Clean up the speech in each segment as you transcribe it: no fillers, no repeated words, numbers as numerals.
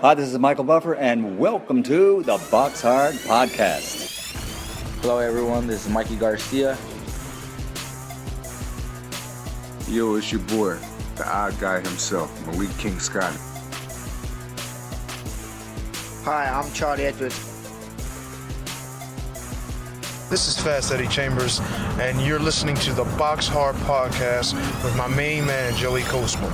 Hi, this is Michael Buffer, and welcome to the BoxHard Podcast. Hello, everyone. This is Mikey Garcia. Yo, it's your boy, the odd guy himself, Malik King Scott. Hi, I'm Charlie Edwards. This is Fast Eddie Chambers, and you're listening to the BoxHard Podcast with my main man, Joey Coastman.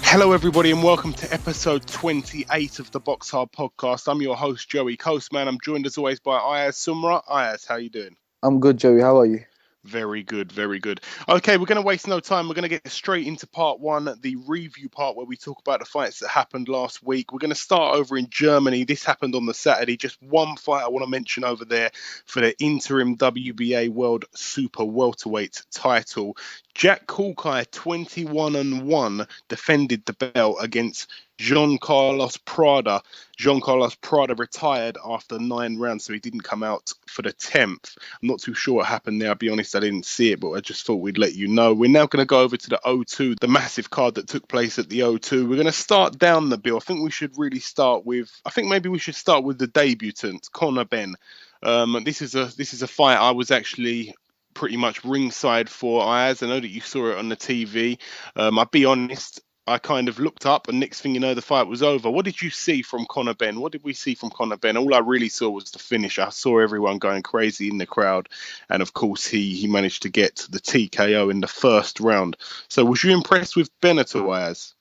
Hello, everybody, and welcome to episode 28 of the BoxHard Podcast. I'm your host, Joey Coastman. I'm joined, as always, by Ayaz Sumra. Ayaz, how you doing? I'm good, Joey. How are you? Very good, very good. Okay, we're going to waste no time. We're going to get straight into part one, the review part where we talk about the fights that happened last week. We're going to start over in Germany. This happened on the Saturday. Just one fight I want to mention over there for the interim WBA World Super Welterweight title. Jack Culcay, 21-1, defended the belt against Jean Carlos Prada. Jean Carlos Prada retired after 9 rounds, so he didn't come out for the 10th. I'm not too sure what happened there. I'll be honest, I didn't see it, but I just thought we'd let you know. We're now going to go over to the O2, the massive card that took place at the O2. We're going to start down the bill. I think we should really start with, the debutant, Conor Benn. This is a fight I was actually pretty much ringside for, Ayaz. I know that you saw it on the TV. I'll be honest, I kind of looked up and next thing you know, the fight was over. What did you see from Conor Benn? What did we see from Conor Benn? All I really saw was the finish. I saw everyone going crazy in the crowd. And of course, he managed to get the TKO in the first round. So was you impressed with Benn at all, Ayaz?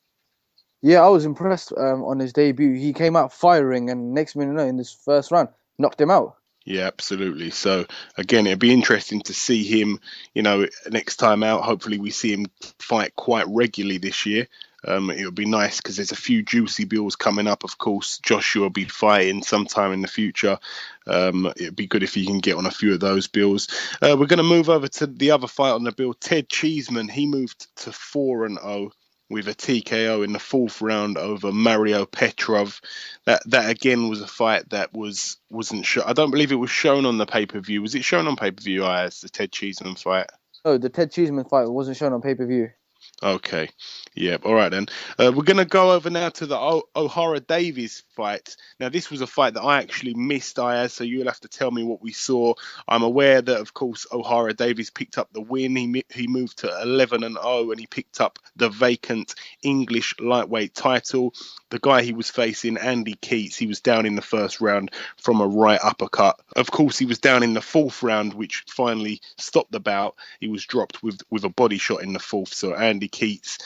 Yeah, I was impressed on his debut. He came out firing and next minute in this first round, knocked him out. Yeah, absolutely. So, again, it'd be interesting to see him, next time out. Hopefully we see him fight quite regularly this year. It would be nice because there's a few juicy bills coming up. Of course, Joshua will be fighting sometime in the future. It'd be good if he can get on a few of those bills. We're going to move over to the other fight on the bill. Ted Cheeseman, he moved to 4-0. With a TKO in the 4th round over Mario Petrov. That again was a fight that wasn't shown. I don't believe it was shown on the pay-per-view. Was it shown on pay-per-view, Ayaz, the Ted Cheeseman fight? Oh, the Ted Cheeseman fight wasn't shown on pay-per-view. Okay. Yeah. All right, then. We're going to go over now to the O'Hara Davies fight. Now, this was a fight that I actually missed, Ayaz, so you'll have to tell me what we saw. I'm aware that, of course, O'Hara Davies picked up the win. He moved to 11-0, and he picked up the vacant English lightweight title. The guy he was facing, Andy Keats, he was down in the first round from a right uppercut. Of course, he was down in the 4th round, which finally stopped the bout. He was dropped with a body shot in the 4th, so Andy Keats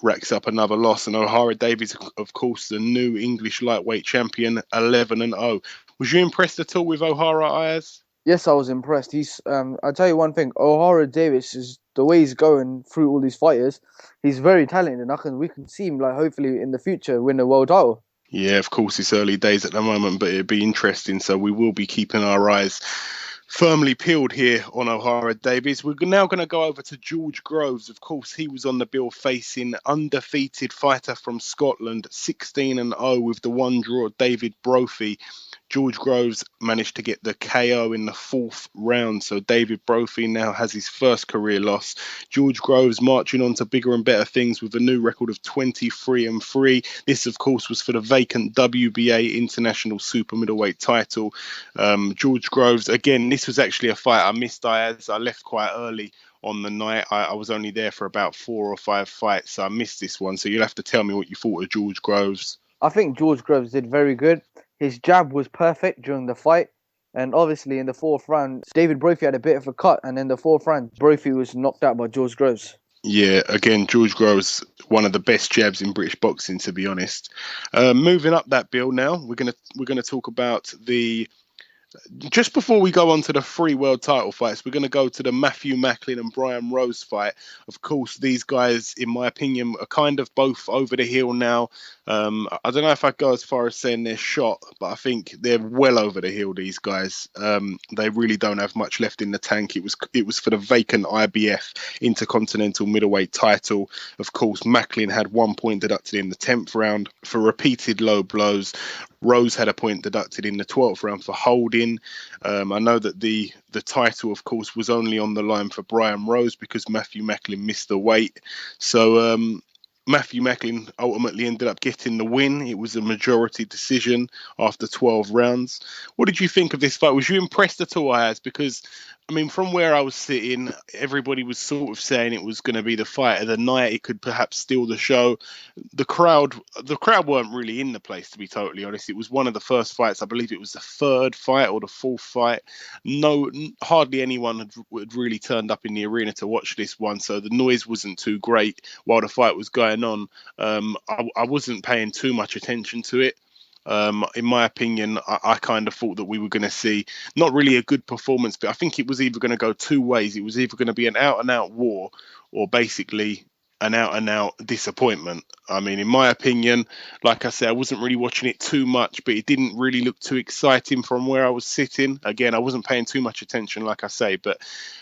racks up another loss, and O'Hara Davies, of course, the new English lightweight champion, 11-0. Was you impressed at all with O'Hara, Ayaz? Yes, I was impressed. I'll tell you one thing. O'Hara Davies is the way he's going through all these fighters. He's very talented, and we can see him hopefully in the future win the world title. Yeah, of course, it's early days at the moment, but it'd be interesting. So we will be keeping our eyes firmly peeled here on O'Hara Davies. We're now going to go over to George Groves. Of course, he was on the bill facing undefeated fighter from Scotland, 16-0 with the one draw, David Brophy. George Groves managed to get the KO in the 4th round, so David Brophy now has his first career loss. George Groves marching on to bigger and better things with a new record of 23-3. This, of course, was for the vacant WBA International Super Middleweight title. George Groves, again, this was actually a fight I missed, Ayaz. I left quite early on the night. I was only there for about 4 or 5 fights, so I missed this one. So you'll have to tell me what you thought of George Groves. I think George Groves did very good. His jab was perfect during the fight. And obviously in the 4th round, David Brophy had a bit of a cut. And in the 4th round, Brophy was knocked out by George Groves. Yeah, again, George Groves, one of the best jabs in British boxing, to be honest. Moving up that bill now, we're gonna talk about the. Just before we go on to the 3 world title fights, we're going to go to the Matthew Macklin and Brian Rose fight. Of course, these guys, in my opinion, are kind of both over the hill now. I don't know if I'd go as far as saying they're shot, but I think they're well over the hill, these guys. They really don't have much left in the tank. It was for the vacant IBF Intercontinental Middleweight title. Of course, Macklin had 1 point deducted in the 10th round for repeated low blows. Rose had a point deducted in the 12th round for holding. I know that the title, of course, was only on the line for Brian Rose because Matthew Macklin missed the weight. So Matthew Macklin ultimately ended up getting the win. It was a majority decision after 12 rounds. What did you think of this fight? Was you impressed at all, Ayaz? Because, I mean, from where I was sitting, everybody was sort of saying it was going to be the fight of the night. It could perhaps steal the show. The crowd weren't really in the place, to be totally honest. It was one of the first fights. I believe it was the third fight or the fourth fight. Hardly anyone had really turned up in the arena to watch this one, so the noise wasn't too great while the fight was going on. I wasn't paying too much attention to it. In my opinion, I kind of thought that we were going to see not really a good performance, but I think it was either going to go two ways. It was either going to be an out-and-out war or basically an out-and-out disappointment. I mean, in my opinion, like I said, I wasn't really watching it too much, but it didn't really look too exciting from where I was sitting. Again, I wasn't paying too much attention, like I say. But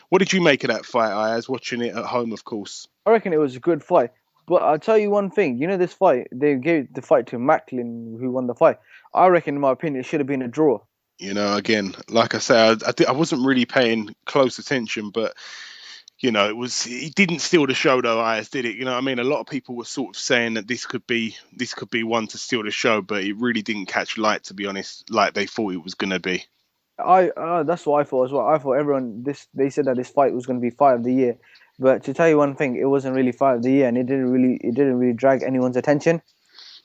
what did you make of that fight? I was watching it at home, of course. I reckon it was a good fight. But I'll tell you one thing. You know this fight, they gave the fight to Macklin, who won the fight. I reckon, in my opinion, it should have been a draw. You know, again, like I say, I wasn't really paying close attention, but you know, it didn't steal the show though, Ayaz, did it? You know what I mean? A lot of people were sort of saying that this could be one to steal the show, but it really didn't catch light, to be honest, like they thought it was going to be. That's what I thought as well. I thought they said that this fight was going to be fight of the year, but to tell you one thing, it wasn't really fight of the year, and it didn't really drag anyone's attention.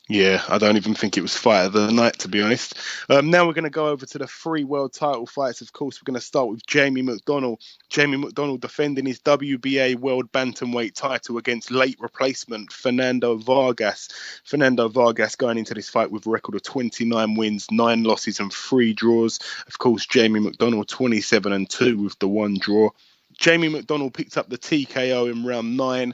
Yeah, I don't even think it was fight of the night, to be honest. Now we're going to go over to the 3 world title fights. Of course, we're going to start with Jamie McDonnell. Jamie McDonnell defending his WBA World Bantamweight title against late replacement Fernando Vargas. Fernando Vargas going into this fight with a record of 29 wins, 9 losses and 3 draws. Of course, Jamie McDonnell 27-2 with the 1 draw. Jamie McDonnell picked up the TKO in round 9.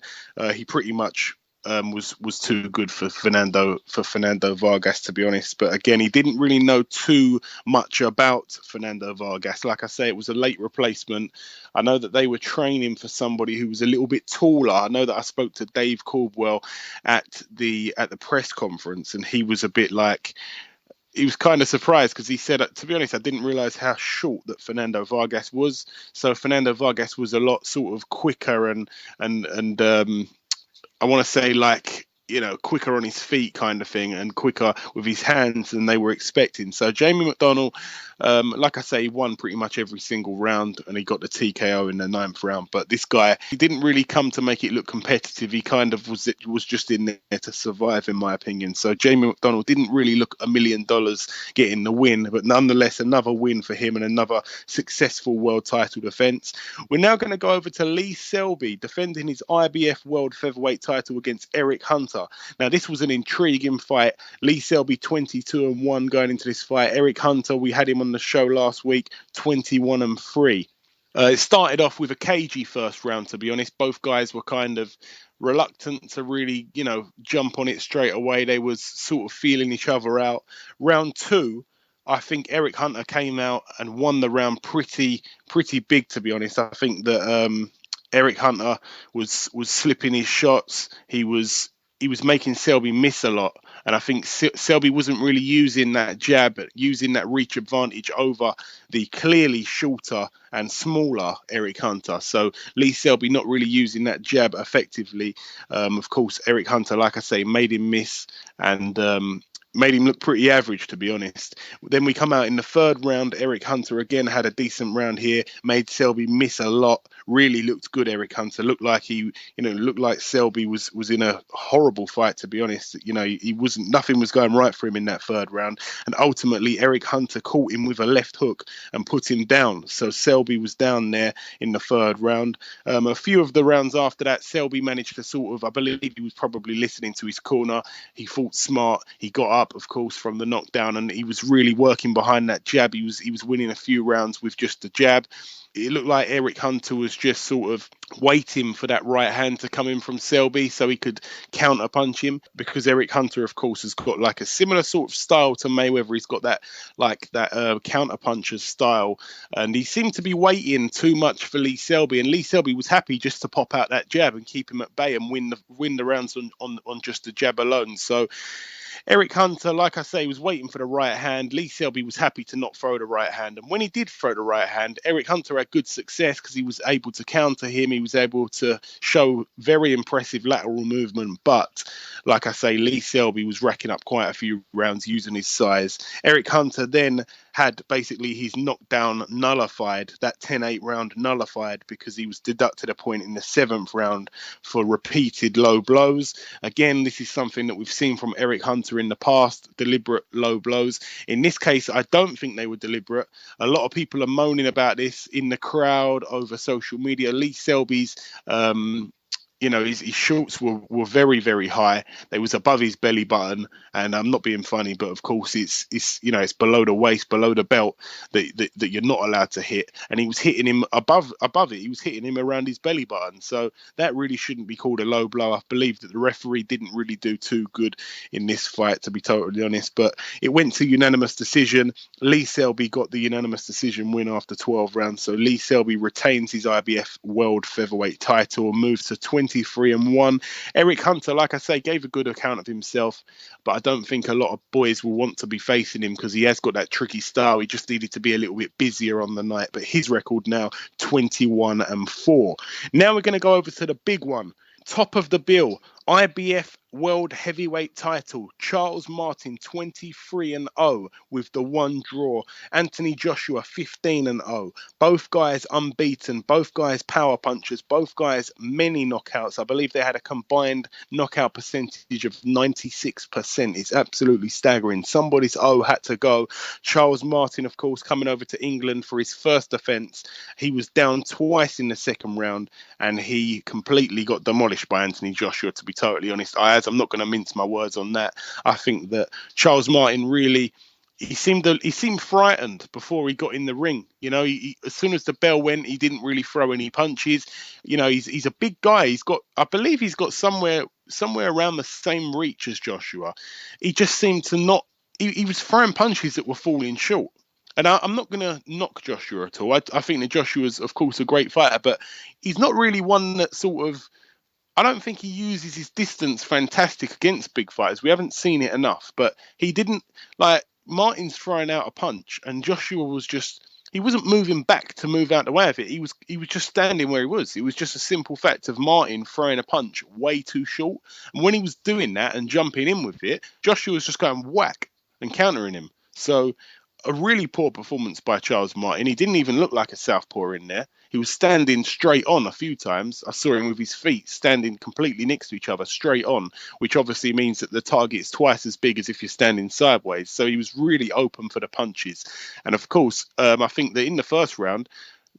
He pretty much was too good for Fernando Vargas, to be honest. But again, he didn't really know too much about Fernando Vargas. Like I say, it was a late replacement. I know that they were training for somebody who was a little bit taller. I know that I spoke to Dave Caldwell at the press conference, and he was a bit like, he was kind of surprised because he said, to be honest, I didn't realize how short that Fernando Vargas was. So Fernando Vargas was a lot sort of quicker and I want to say, like, you know, quicker on his feet kind of thing and quicker with his hands than they were expecting. So Jamie McDonnell, like I say, he won pretty much every single round and he got the TKO in the 9th round. But this guy, he didn't really come to make it look competitive. He kind of was just in there to survive, in my opinion. So Jamie McDonnell didn't really look $1 million getting the win, but nonetheless, another win for him and another successful world title defense. We're now going to go over to Lee Selby defending his IBF World Featherweight title against Eric Hunter. Now, this was an intriguing fight. Lee Selby 22-1 going into this fight. Eric Hunter, we had him on the show last week, 21-3. It started off with a cagey first round, to be honest. Both guys were kind of reluctant to really, you know, jump on it straight away. They was sort of feeling each other out. Round 2, I think Eric Hunter came out and won the round pretty big, to be honest. I think that Eric Hunter was slipping his shots. He was making Selby miss a lot. And I think Selby wasn't really using that jab, using that reach advantage over the clearly shorter and smaller Eric Hunter. So Lee Selby not really using that jab effectively. Of course, Eric Hunter, like I say, made him miss and made him look pretty average, to be honest. Then we come out in the 3rd round. Eric Hunter again had a decent round here, made Selby miss a lot. Really looked good, Eric Hunter. Looked like looked like Selby was in a horrible fight, to be honest. You know, nothing was going right for him in that 3rd round. And ultimately, Eric Hunter caught him with a left hook and put him down. So Selby was down there in the 3rd round. A few of the rounds after that, Selby managed to sort of, I believe he was probably listening to his corner. He fought smart. He got up, of course, from the knockdown, and he was really working behind that jab. He was winning a few rounds with just the jab. It looked like Eric Hunter was just sort of waiting for that right hand to come in from Selby so he could counter punch him, because Eric Hunter, of course, has got like a similar sort of style to Mayweather. He's got that counter puncher's style, and he seemed to be waiting too much for Lee Selby, and Lee Selby was happy just to pop out that jab and keep him at bay and win the rounds on just the jab alone. So Eric Hunter, like I say, was waiting for the right hand. Lee Selby was happy to not throw the right hand. And when he did throw the right hand, Eric Hunter had good success because he was able to counter him. He was able to show very impressive lateral movement. But like I say, Lee Selby was racking up quite a few rounds using his size. Eric Hunter then had basically his knockdown nullified, that 10-8 round nullified, because he was deducted a point in the 7th round for repeated low blows. Again, this is something that we've seen from Eric Hunter in the past, deliberate low blows. In this case, I don't think they were deliberate. A lot of people are moaning about this in the crowd over social media. Lee Selby's his shorts were very, very high. They was above his belly button, and I'm not being funny, but of course it's below the waist, below the belt that you're not allowed to hit. And he was hitting him above it. He was hitting him around his belly button. So that really shouldn't be called a low blow. I believe that the referee didn't really do too good in this fight, to be totally honest. But it went to unanimous decision. Lee Selby got the unanimous decision win after 12 rounds. So Lee Selby retains his IBF World Featherweight title and moves to 23-1. Eric Hunter, like I say, gave a good account of himself, but I don't think a lot of boys will want to be facing him because he has got that tricky style. He just needed to be a little bit busier on the night, but his record now 21-4. Now we're going to go over to the big one. Top of the bill, IBF World Heavyweight title, Charles Martin 23-0 with the one draw. Anthony Joshua 15-0. Both guys unbeaten, both guys power punchers, both guys many knockouts. I believe they had a combined knockout percentage of 96%. It's absolutely staggering. Somebody's O had to go. Charles Martin, of course, coming over to England for his first defence. He was down twice in the second round and he completely got demolished by Anthony Joshua, to be totally honest. I'm not going to mince my words on that. I think that Charles Martin really, he seemed frightened before he got in the ring. As soon as the bell went, he didn't really throw any punches. He's a big guy. I believe he's got somewhere around the same reach as Joshua. He just seemed to not. He was throwing punches that were falling short. And I'm not going to knock Joshua at all. I think that Joshua's, of course, a great fighter, but he's not really one that sort of. I don't think he uses his distance fantastic against big fighters. We haven't seen it enough, but he didn't Martin's throwing out a punch and Joshua he wasn't moving back to move out the way of it. He was just standing where he was. It was just a simple fact of Martin throwing a punch way too short. And when he was doing that and jumping in with it, Joshua was just going whack and countering him. So a really poor performance by Charles Martin. He didn't even look like a southpaw in there. He was standing straight on a few times. I saw him with his feet standing completely next to each other, straight on, which obviously means that the target is twice as big as if you're standing sideways. So he was really open for the punches. And of course, I think that in the first round,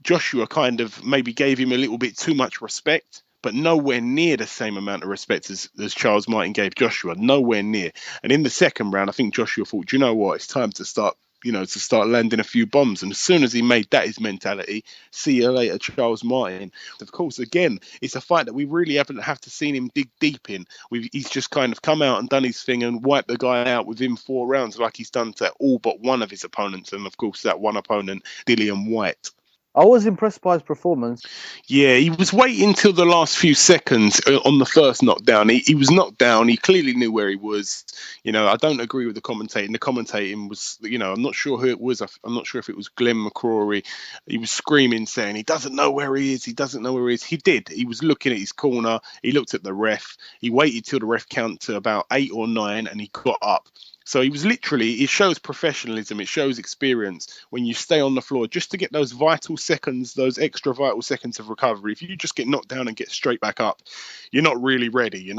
Joshua kind of maybe gave him a little bit too much respect, but nowhere near the same amount of respect as Charles Martin gave Joshua. Nowhere near. And in the second round, I think Joshua thought, do you know what? It's time to start landing a few bombs. And as soon as he made that his mentality, see you later, Charles Martin. Of course, again, it's a fight that we really haven't have to seen him dig deep in. He's just kind of come out and done his thing and wiped the guy out within 4 rounds like he's done to all but one of his opponents. And of course, that one opponent, Dillian White. I was impressed by his performance. Yeah, he was waiting till the last few seconds on the first knockdown. He was knocked down. He clearly knew where he was. I don't agree with the commentating. The commentating was, I'm not sure who it was. I'm not sure if it was Glenn McCrory. He was screaming, saying he doesn't know where he is. He doesn't know where he is. He did. He was looking at his corner. He looked at the ref. He waited till the ref counted to about 8 or 9 and he got up. So he was literally, it shows professionalism, it shows experience when you stay on the floor just to get those vital seconds, those extra vital seconds of recovery. If you just get knocked down and get straight back up, you're not really ready,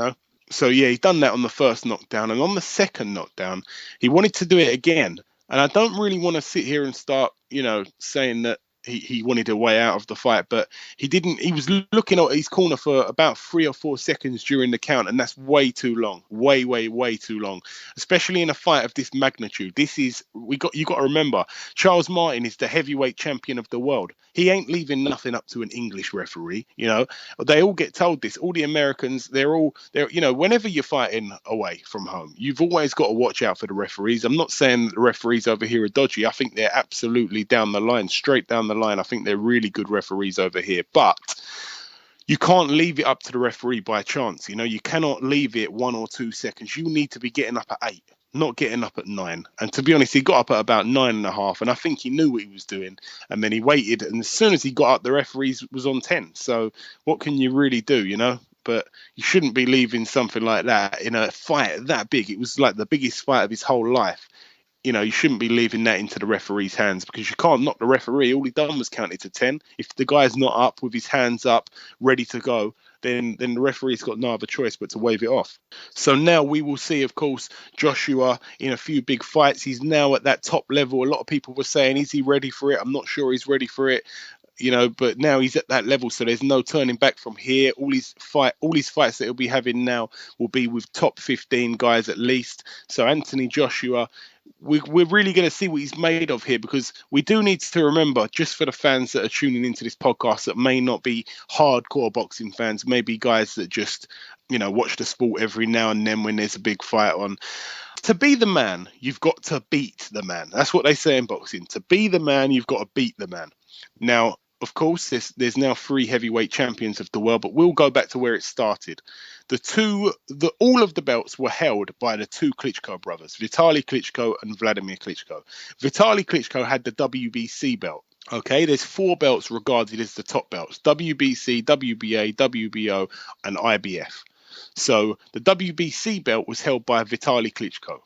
So yeah, he's done that on the first knockdown. And on the second knockdown, he wanted to do it again. And I don't really want to sit here and start, saying that he wanted a way out of the fight, but he didn't. He was looking at his corner for about 3 or 4 seconds during the count, and that's way too long, way too long, especially in a fight of this magnitude. You got to remember, Charles Martin is the heavyweight champion of the world. He ain't leaving nothing up to an English referee. They all get told this. All the Americans, they're whenever you're fighting away from home, you've always got to watch out for the referees. I'm not saying that the referees over here are dodgy. I think they're absolutely down the line, straight down the line. I think they're really good referees over here, but you can't leave it up to the referee by chance. You cannot leave it 1 or 2 seconds. You need to be getting up at 8, not getting up at 9. And to be honest, he got up at about 9.5, and I think he knew what he was doing. And then he waited, and as soon as he got up, the referee was on 10. So what can you really do? But you shouldn't be leaving something like that in a fight that big. It was like the biggest fight of his whole life. You shouldn't be leaving that into the referee's hands, because you can't knock the referee. All he done was counted to 10. If the guy's not up with his hands up, ready to go, then the referee's got no other choice but to wave it off. So now we will see, of course, Joshua in a few big fights. He's now at that top level. A lot of people were saying, is he ready for it? I'm not sure he's ready for it. But now he's at that level, so there's no turning back from here. All his fights that he'll be having now will be with top 15 guys at least. So Anthony Joshua, we're really going to see what he's made of here, because we do need to remember, just for the fans that are tuning into this podcast that may not be hardcore boxing fans, maybe guys that just watch the sport every now and then when there's a big fight on. To be the man, you've got to beat the man. That's what they say in boxing. To be the man, you've got to beat the man. Now, of course, there's now 3 heavyweight champions of the world, but we'll go back to where it started. All of the belts were held by the 2 Klitschko brothers, Vitaly Klitschko and Vladimir Klitschko. Vitaly Klitschko had the WBC belt. Okay, there's 4 belts regarded as the top belts: WBC, WBA, WBO, and IBF. So the WBC belt was held by Vitaly Klitschko.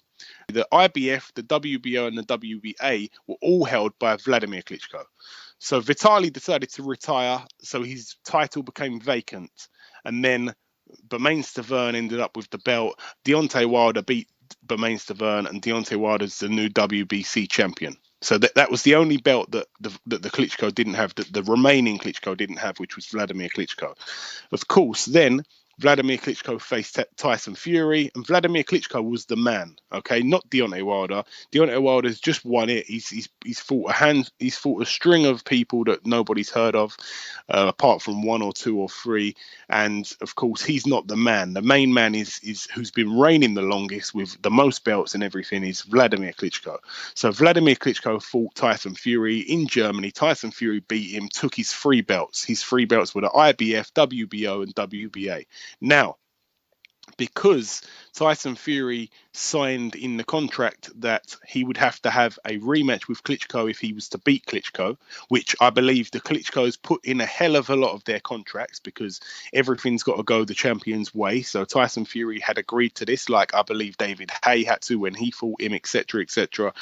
The IBF, the WBO, and the WBA were all held by Vladimir Klitschko. So Vitaly decided to retire, so his title became vacant. And then Bermane Stiverne ended up with the belt. Deontay Wilder beat Bermane Stiverne, and Deontay Wilder's the new WBC champion. So that was the only belt that the Klitschko didn't have, that the remaining Klitschko didn't have, which was Vladimir Klitschko. Of course, then Vladimir Klitschko faced Tyson Fury, and Vladimir Klitschko was the man. Okay, not Deontay Wilder. Deontay Wilder's just won it. He's fought a string of people that nobody's heard of, apart from 1 or 2 or 3. And of course, he's not the man. The main man is who's been reigning the longest with the most belts and everything is Vladimir Klitschko. So Vladimir Klitschko fought Tyson Fury in Germany. Tyson Fury beat him, took his 3 belts. His 3 belts were the IBF, WBO, and WBA. Now, because Tyson Fury signed in the contract that he would have to have a rematch with Klitschko if he was to beat Klitschko, which I believe the Klitschkos put in a hell of a lot of their contracts, because everything's got to go the champion's way. So Tyson Fury had agreed to this, like I believe David Haye had to when he fought him, etc., etc.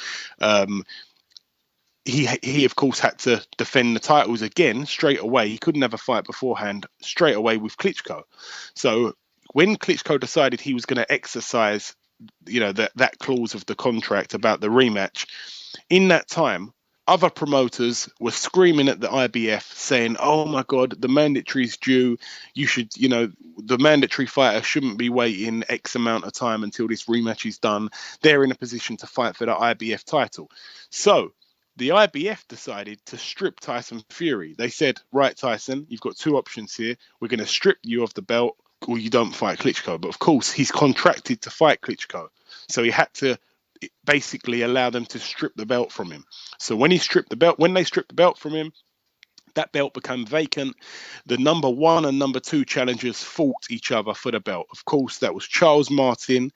He of course had to defend the titles again straight away. He couldn't have a fight beforehand straight away with Klitschko. So when Klitschko decided he was going to exercise, that clause of the contract about the rematch, in that time, other promoters were screaming at the IBF saying, "Oh my God, the mandatory is due. You should, the mandatory fighter shouldn't be waiting X amount of time until this rematch is done. They're in a position to fight for the IBF title." So the IBF decided to strip Tyson Fury. They said, "Right, Tyson, you've got 2 options here. We're going to strip you of the belt, or you don't fight Klitschko." But of course, he's contracted to fight Klitschko. So he had to basically allow them to strip the belt from him. So when they stripped the belt from him, that belt became vacant. The number 1 and number 2 challengers fought each other for the belt. Of course, that was Charles Martin.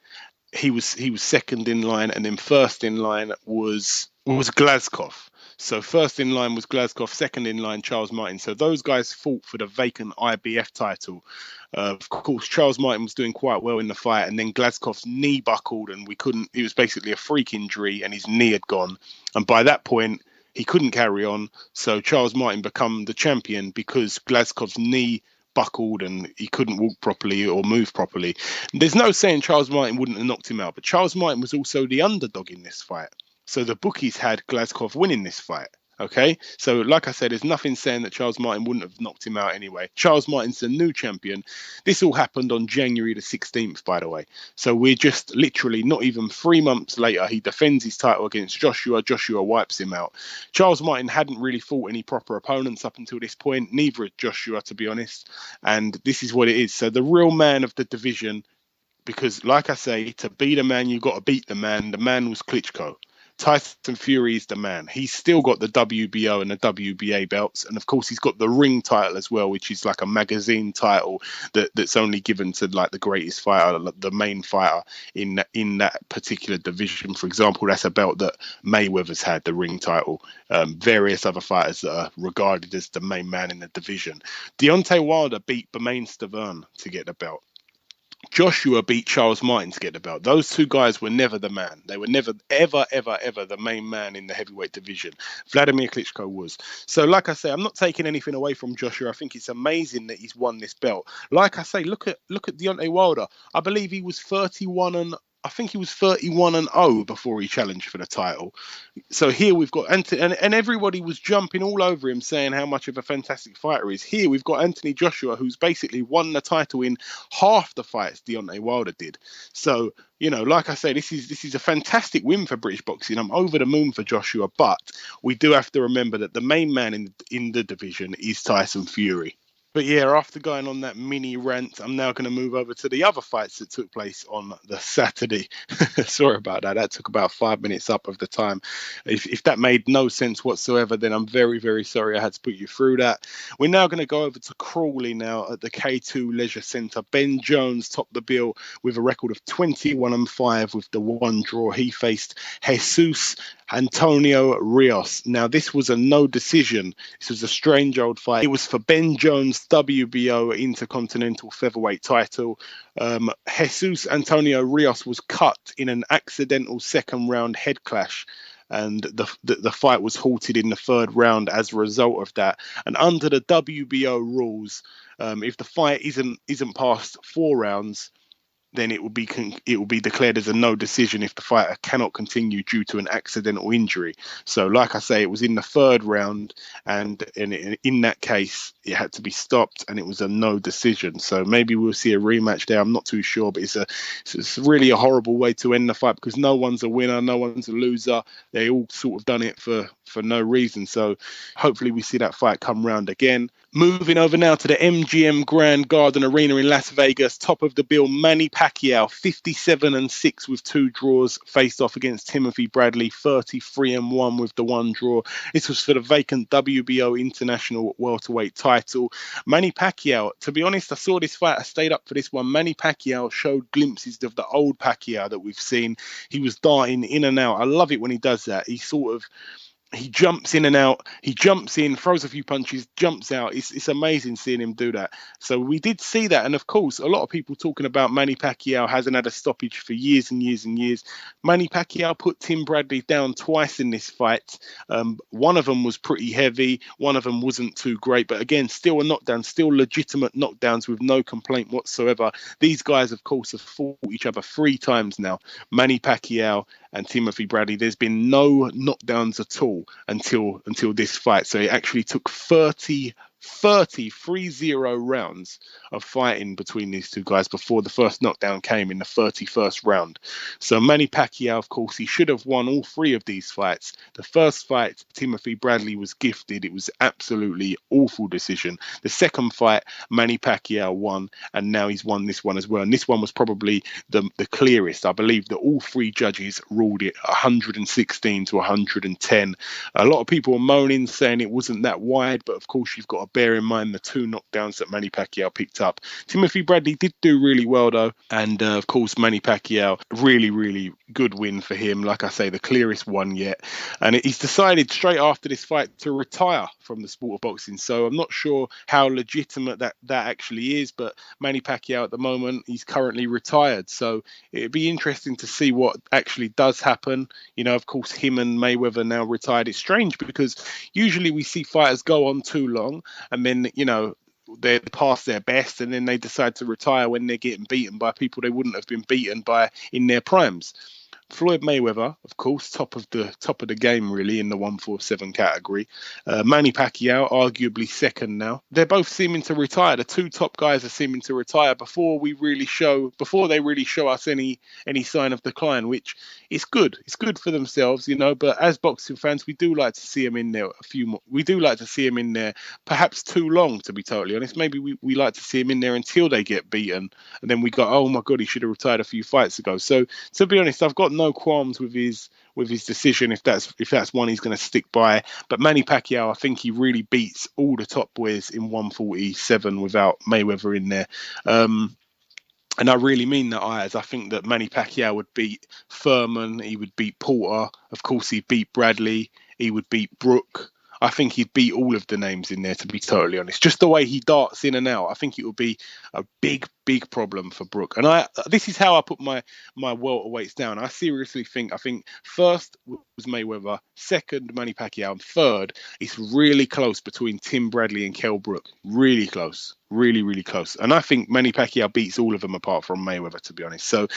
He was second in line, and then first in line was Glazkov. So first in line was Glazkov, second in line Charles Martin. So those guys fought for the vacant IBF title. Of course, Charles Martin was doing quite well in the fight, and then Glazkov's knee buckled, and it was basically a freak injury, and his knee had gone. And by that point, he couldn't carry on. So Charles Martin became the champion because Glazkov's knee buckled and he couldn't walk properly or move properly. There's no saying Charles Martin wouldn't have knocked him out, but Charles Martin was also the underdog in this fight. So the bookies had Glazkov winning this fight. Okay, so like I said, there's nothing saying that Charles Martin wouldn't have knocked him out anyway. Charles Martin's the new champion. This all happened on January the 16th, by the way. So we're just literally not even 3 months later, he defends his title against Joshua. Joshua wipes him out. Charles Martin hadn't really fought any proper opponents up until this point. Neither had Joshua, to be honest. And this is what it is. So the real man of the division, because like I say, to be the man, you've got to beat the man. The man was Klitschko. Tyson Fury is the man. He's still got the WBO and the WBA belts, and of course he's got the ring title as well, which is like a magazine title that's only given to like the greatest fighter, the main fighter in that particular division. For example, that's a belt that Mayweather's had, the ring title. Various other fighters that are regarded as the main man in the division. Deontay Wilder beat Bermane Stiverne to get the belt. Joshua beat Charles Martin to get the belt. Those two guys were never the man. They were never, ever, ever, ever the main man in the heavyweight division. Vladimir Klitschko was. So, like I say, I'm not taking anything away from Joshua. I think it's amazing that he's won this belt. Like I say, look at Deontay Wilder. I believe he was 31-0 before he challenged for the title. So here we've got and everybody was jumping all over him saying how much of a fantastic fighter he is. Here we've got Anthony Joshua, who's basically won the title in half the fights Deontay Wilder did. So, you know, like I say, this is a fantastic win for British boxing. I'm over the moon for Joshua, but we do have to remember that the main man in the division is Tyson Fury. But yeah, after going on that mini rant, I'm now going to move over to the other fights that took place on the Saturday. Sorry about that. That took about 5 minutes up of the time. If that made no sense whatsoever, then I'm very, very sorry I had to put you through that. We're now going to go over to Crawley now at the K2 Leisure Centre. Ben Jones topped the bill with a record of 21-5 with the one draw. He faced Jesus Antonio Rios. Now, this was a no decision. This was a strange old fight. It was for Ben Jones' WBO Intercontinental Featherweight title. Jesus Antonio Rios was cut in an accidental second round head clash, and the fight was halted in the third round as a result of that. And under the WBO rules, if the fight isn't past 4 rounds, then it will be declared as a no decision if the fighter cannot continue due to an accidental injury. So, like I say, it was in the third round, and in that case, it had to be stopped, and it was a no decision. So maybe we'll see a rematch there. I'm not too sure, but it's really a horrible way to end the fight because no one's a winner, no one's a loser. They all sort of done it for no reason. So hopefully we see that fight come round again. Moving over now to the MGM Grand Garden Arena in Las Vegas, top of the bill, Manny Pacquiao, 57-6 with 2 draws, faced off against Timothy Bradley, 33-1 with the 1 draw. This was for the vacant WBO International Welterweight title. Manny Pacquiao, to be honest, I saw this fight, I stayed up for this one. Manny Pacquiao showed glimpses of the old Pacquiao that we've seen. He was darting in and out. I love it when he does that. He jumps in and out. He jumps in, throws a few punches, jumps out. It's amazing seeing him do that. So we did see that. And of course, a lot of people talking about Manny Pacquiao hasn't had a stoppage for years and years and years. Manny Pacquiao put Tim Bradley down twice in this fight. One of them was pretty heavy. One of them wasn't too great. But again, still a knockdown, still legitimate knockdowns with no complaint whatsoever. These guys, of course, have fought each other 3 times now. Manny Pacquiao and Timothy Bradley. There's been no knockdowns at all until this fight. So it actually took 30 rounds of fighting between these two guys before the first knockdown came in the 31st round. So Manny Pacquiao, of course, he should have won all 3 of these fights. The first fight, Timothy Bradley was gifted. It was absolutely awful decision. The second fight, Manny Pacquiao won, and now he's won this one as well. And this one was probably the clearest. I believe that all 3 judges ruled it 116 to 110. A lot of people were moaning, saying it wasn't that wide, but of course you've got to bear in mind the 2 knockdowns that Manny Pacquiao picked up. Timothy Bradley did do really well though, and of course Manny Pacquiao, really, really good win for him. Like I say, the clearest one yet, and he's decided straight after this fight to retire from the sport of boxing. So I'm not sure how legitimate that actually is, but Manny Pacquiao at the moment, he's currently retired. So it'd be interesting to see what actually does happen. You know, of course, him and Mayweather now retired. It's strange because usually we see fighters go on too long and then, you know, they're past their best and then they decide to retire when they're getting beaten by people they wouldn't have been beaten by in their primes. Floyd Mayweather, of course, top of the game really in the 147 category. Manny Pacquiao, arguably second now. They're both seeming to retire. The 2 top guys are seeming to retire before they really show us any sign of decline, which is good. It's good for themselves, you know. But as boxing fans, we do like to see them in there a few more. We do like to see them in there, perhaps too long, to be totally honest. Maybe we like to see them in there until they get beaten, and then we go, oh my god, he should have retired a few fights ago. So to be honest, I've got no qualms with his decision if that's one he's going to stick by. But Manny Pacquiao, I think he really beats all the top boys in 147 without Mayweather in there. And I really mean that, Ayaz. I think that Manny Pacquiao would beat Furman. He would beat Porter. Of course, he'd beat Bradley. He would beat Brook. I think he'd beat all of the names in there, to be totally honest. Just the way he darts in and out, I think it would be a big, big problem for Brook. And this is how I put my welterweights down. I seriously think, first was Mayweather, second Manny Pacquiao, and third, it's really close between Tim Bradley and Kell Brook. Really close. Really, really close. And I think Manny Pacquiao beats all of them apart from Mayweather, to be honest. So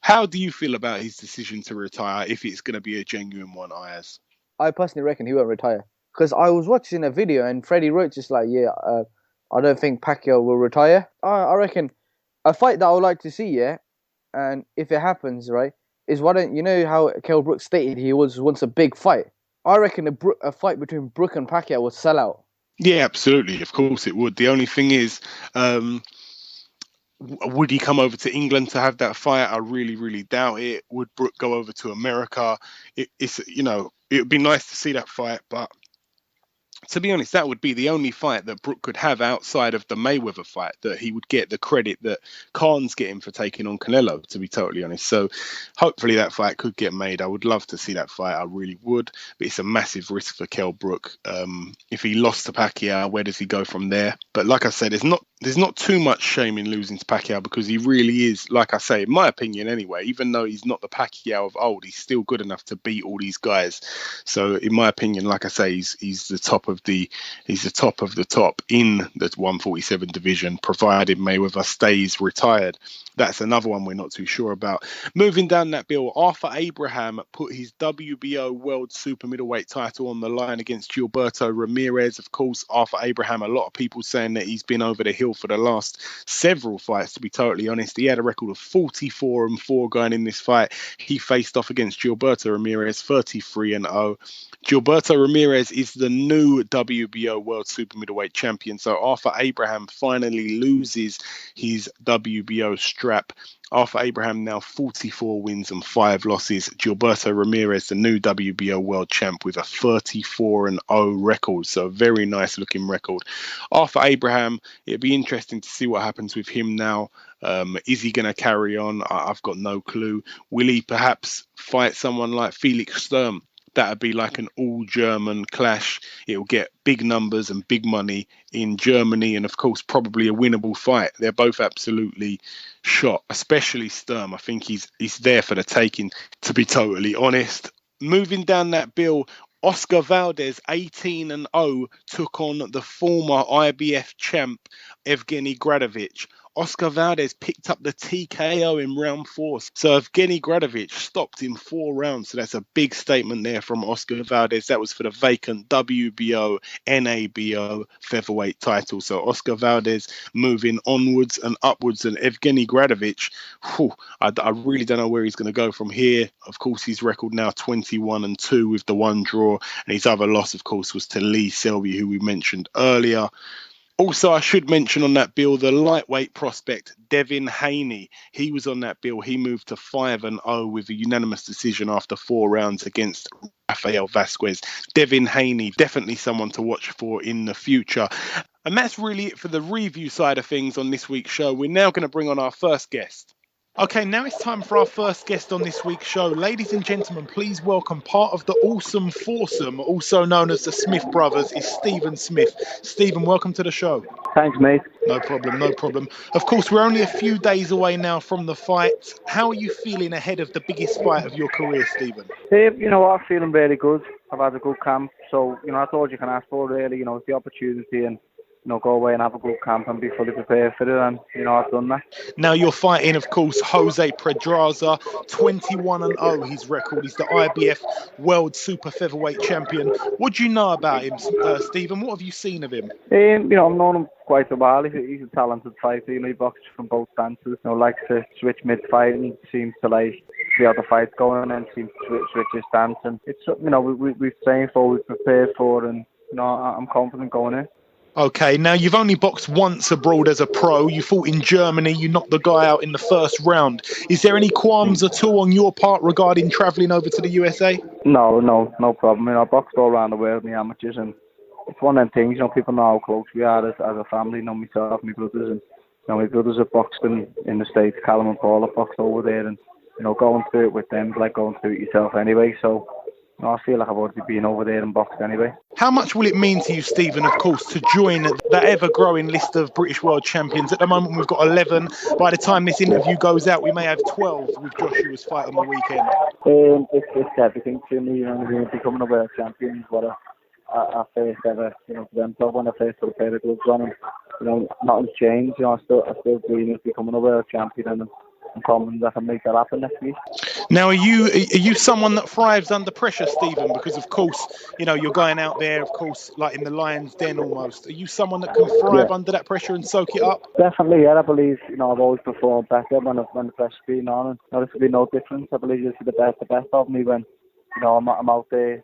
how do you feel about his decision to retire, if it's going to be a genuine one, Ayaz? I personally reckon he won't retire. Because I was watching a video and Freddie wrote just like, I don't think Pacquiao will retire. I reckon a fight that I would like to see, and if it happens, right, is you know how Kell Brook stated he was once a big fight? I reckon a fight between Brook and Pacquiao would sell out. Yeah, absolutely. Of course it would. The only thing is, would he come over to England to have that fight? I really, really doubt it. Would Brook go over to America? It would be nice to see that fight, but to be honest, that would be the only fight that Brook could have outside of the Mayweather fight, that he would get the credit that Khan's getting for taking on Canelo, to be totally honest. So hopefully that fight could get made. I would love to see that fight. I really would. But it's a massive risk for Kell Brook. If he lost to Pacquiao, where does he go from there? But like I said, there's not too much shame in losing to Pacquiao, because he really is, like I say, in my opinion anyway, even though he's not the Pacquiao of old, he's still good enough to beat all these guys. So in my opinion, like I say, he's the top of the top in the 147 division, provided Mayweather stays retired. That's another one we're not too sure about. Moving down that bill, Arthur Abraham put his WBO World Super Middleweight title on the line against Gilberto Ramirez. Of course, Arthur Abraham, a lot of people saying that he's been over the hill for the last several fights, to be totally honest. He had a record of 44-4 going in this fight. He faced off against Gilberto Ramirez, 33-0. Gilberto Ramirez is the new WBO World Super Middleweight champion. So Arthur Abraham finally loses his WBO strap. Arthur Abraham now 44 wins and 5 losses. Gilberto Ramirez, the new WBO world champ, with a 34-0 record. So a very nice looking record. Arthur Abraham, it'd be interesting to see what happens with him now. Is he going to carry on? I've got no clue. Will he perhaps fight someone like Felix Sturm? That would be like an all-German clash. It will get big numbers and big money in Germany, and of course probably a winnable fight. They're both absolutely shot, especially Sturm. I think he's there for the taking, to be totally honest. Moving down that bill, Oscar Valdez, 18-0, took on the former IBF champ Evgeny Gradovich. Oscar Valdez picked up the TKO in round 4. So Evgeny Gradovich stopped in 4 rounds. So that's a big statement there from Oscar Valdez. That was for the vacant WBO, NABO featherweight title. So Oscar Valdez moving onwards and upwards. And Evgeny Gradovich, I really don't know where he's going to go from here. Of course, his record now 21-2 with the 1 draw. And his other loss, of course, was to Lee Selby, who we mentioned earlier. Also, I should mention on that bill, the lightweight prospect, Devin Haney. He was on that bill. He moved to 5-0 with a unanimous decision after 4 rounds against Rafael Vasquez. Devin Haney, definitely someone to watch for in the future. And that's really it for the review side of things on this week's show. We're now going to bring on our first guest. Okay, now it's time for our first guest on this week's show. Ladies and gentlemen, please welcome part of the awesome foursome, also known as the Smith brothers, is Stephen Smith. Stephen, welcome to the show. Thanks, mate. No problem. Of course, we're only a few days away now from the fight. How are you feeling ahead of the biggest fight of your career, Stephen? I'm feeling really good. I've had a good camp. So, that's all you can ask for, really. It's the opportunity and go away and have a good camp and be fully prepared for it. And, I've done that. Now you're fighting, of course, Jose Pedreza, 21-0 his record. He's the IBF World Super Featherweight Champion. What do you know about him, Stephen? What have you seen of him? I've known him quite a while. He's a talented fighter. He boxes from both stances. Likes to switch mid-fight and seems to see how the fight's going and seems to switch his stance. And it's something, we've trained for, we've prepared for, and, I'm confident going in. Okay, now you've only boxed once abroad as a pro. You fought in Germany. You knocked the guy out in the first round. Is there any qualms at all on your part regarding travelling over to the USA? No problem. I boxed all around the world, my amateurs, and it's one of them things. People know how close we are as a family. Myself, my brothers, and my brothers have boxed in the States. Callum and Paul have boxed over there, and going through it with them is like going through it yourself anyway. So I feel like I've already been over there and boxed anyway. How much will it mean to you, Stephen, of course, to join that ever-growing list of British world champions? At the moment, we've got 11. By the time this interview goes out, we may have 12 with Joshua's fight on the weekend. It's everything to me. Becoming a world champion is what I first ever, dreamt of when I first put a pair of gloves on. And, nothing's changed. I still dream of becoming a world champion, and I'm confident I can make that happen next week. Now, are you someone that thrives under pressure, Stephen? Because of course, you're going out there, of course, like in the lion's den almost. Are you someone that can thrive under that pressure and soak it up? Definitely, yeah. I believe I've always performed better when the pressure's been on, and this will be no difference. I believe you'll see the best of me when I'm out there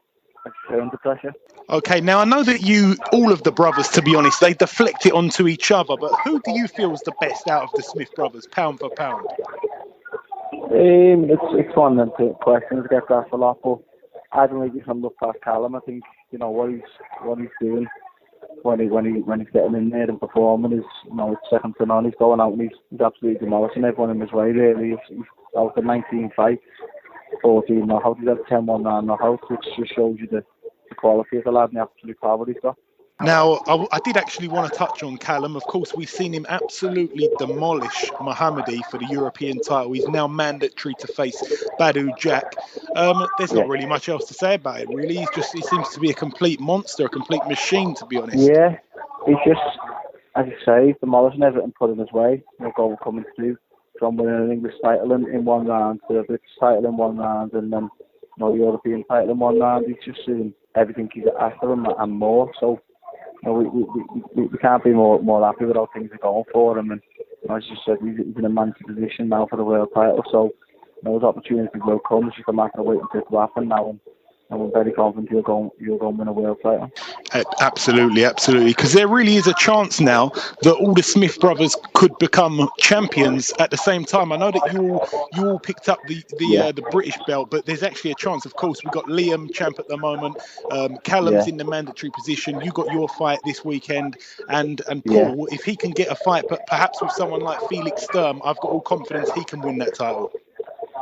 under pressure. Okay, now I know that all of the brothers, to be honest, they deflect it onto each other, but who do you feel is the best out of the Smith brothers, pound for pound? It's one of them questions that gets asked a lot, but I don't think you can look past Callum. I think what he's doing when he's getting in there and performing is it's second to none. He's going out and he's absolutely demolishing everyone in his way. Really, he's out of 19 fights, 14 knockouts. He's had 10-1 knockouts, which just shows you the quality of the lad and the absolute power he's got. Now, I did actually want to touch on Callum. Of course, we've seen him absolutely demolish Mohammadi for the European title. He's now mandatory to face Badu Jack. There's not really much else to say about it, really. He seems to be a complete monster, a complete machine, to be honest. Yeah, he's just, as you say, he's demolishing everything put in his way. Coming through from winning an English title in one round to a British title in one round, and then European title in one round. He's just doing everything he's after him and more. So we can't be more happy with how things are going for him. And as you said, he's in a man's position now for the world title. So those opportunities will come. It's just a matter of waiting for it to happen now. And I'm very confident you'll go and win a world title. Absolutely. Because there really is a chance now that all the Smith brothers could become champions at the same time. I know that you all picked up the British belt, but there's actually a chance. Of course, we've got Liam champ at the moment. Callum's in the mandatory position. You got your fight this weekend, and Paul, if he can get a fight, but perhaps with someone like Felix Sturm, I've got all confidence he can win that title.